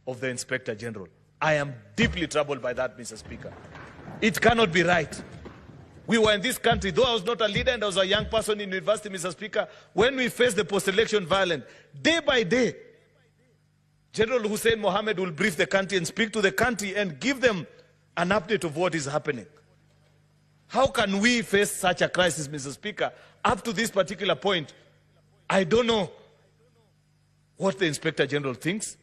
of the Inspector General. I am deeply troubled by that, Mr. Speaker. It cannot be right. We were in this country, though I was not a leader and I was a young person in university, Mr. Speaker, when we faced the post-election violence, day by day, General Hussein Mohammed will brief the country and speak to the country and give them an update of what is happening. How can we face such a crisis, Mr. Speaker? Up to this particular point, I don't know what the Inspector General thinks.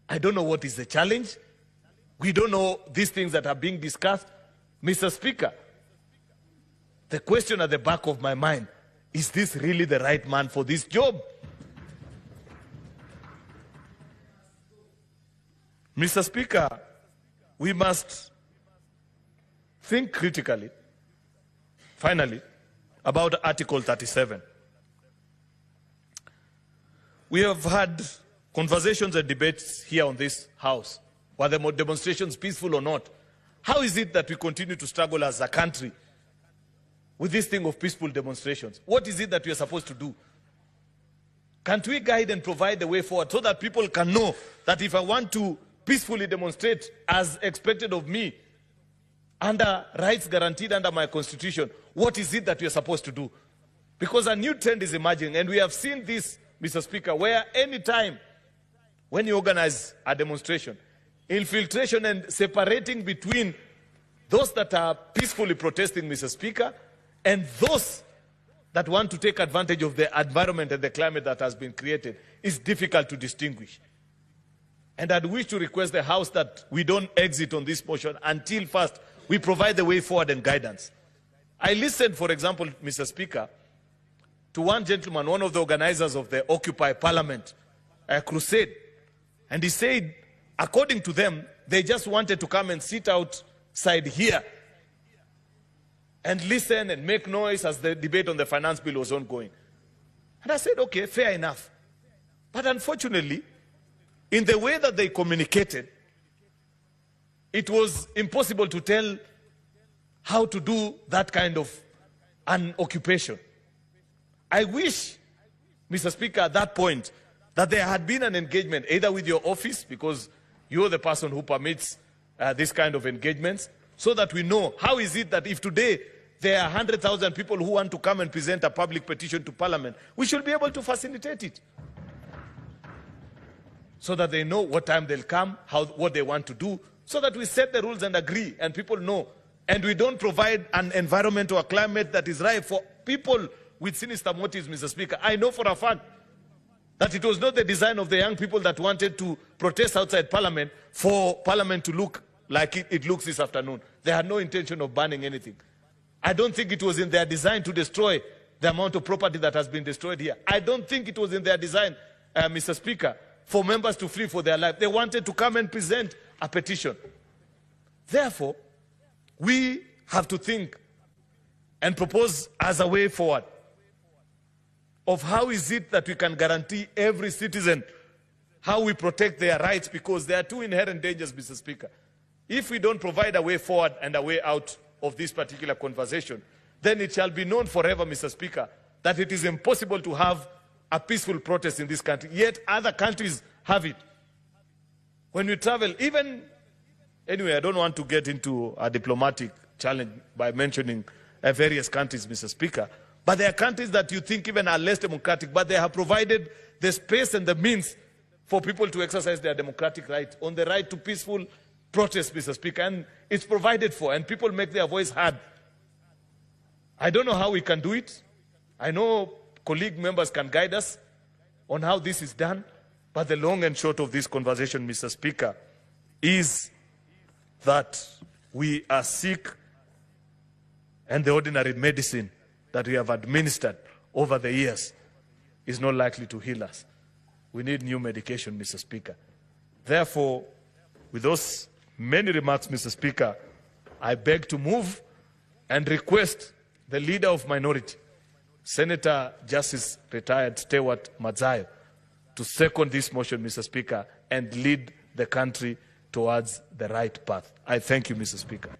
I don't know what is the challenge. We don't know these things that are being discussed. Mr. Speaker, the question at the back of my mind, is this really the right man for this job? Mr. Speaker, we must think critically, finally, about Article 37. We have had conversations and debates here on this House, were the demonstrations peaceful or not. How is it that we continue to struggle as a country with this thing of peaceful demonstrations? What is it that we are supposed to do? Can't we guide and provide the way forward so that people can know that if I want to peacefully demonstrate as expected of me, under rights guaranteed under my constitution, what is it that we are supposed to do? Because a new trend is emerging, and we have seen this, Mr. Speaker, where any time when you organize a demonstration, infiltration and separating between those that are peacefully protesting, Mr. Speaker, and those that want to take advantage of the environment and the climate that has been created is difficult to distinguish. And I'd wish to request the House that we don't exit on this motion until first we provide the way forward and guidance. I listened, for example, Mr. Speaker, to one gentleman, one of the organizers of the Occupy Parliament crusade, and he said, according to them, they just wanted to come and sit outside here and listen and make noise as the debate on the finance bill was ongoing. And I said, okay, fair enough. But unfortunately, in the way that they communicated, it was impossible to tell how to do that kind of an occupation. I wish, Mr. Speaker, at that point, that there had been an engagement, either with your office, because you're the person who permits this kind of engagements, so that we know how is it that if today there are 100,000 people who want to come and present a public petition to Parliament, we should be able to facilitate it, so that they know what time they'll come, what they want to do, so that we set the rules and agree, and people know. And we don't provide an environment or a climate that is right for people with sinister motives, Mr. Speaker. I know for a fact that it was not the design of the young people that wanted to protest outside Parliament for Parliament to look like it looks this afternoon. They had no intention of banning anything. I don't think it was in their design to destroy the amount of property that has been destroyed here. I don't think it was in their design, Mr. Speaker, for members to flee for their life. They wanted to come and present a petition. Therefore, we have to think and propose as a way forward of how is it that we can guarantee every citizen how we protect their rights, because there are two inherent dangers, Mr. Speaker. If we don't provide a way forward and a way out of this particular conversation, then it shall be known forever, Mr. Speaker, that it is impossible to have a peaceful protest in this country, yet other countries have it. When we travel, even, anyway, I don't want to get into a diplomatic challenge by mentioning various countries, Mr. Speaker, but there are countries that you think even are less democratic, but they have provided the space and the means for people to exercise their democratic right, on the right to peaceful protest, Mr. Speaker, and it's provided for, and people make their voice heard. I don't know how we can do it. I know colleague members can guide us on how this is done, but the long and short of this conversation, Mr. Speaker, is that we are sick, and the ordinary medicine that we have administered over the years is not likely to heal us. We need new medication, Mr. Speaker. Therefore, with those many remarks, Mr. Speaker, I beg to move and request the leader of minority, Senator Justice Retired Stewart Madzayo, to second this motion, Mr. Speaker, and lead the country towards the right path. I thank you, Mr. Speaker.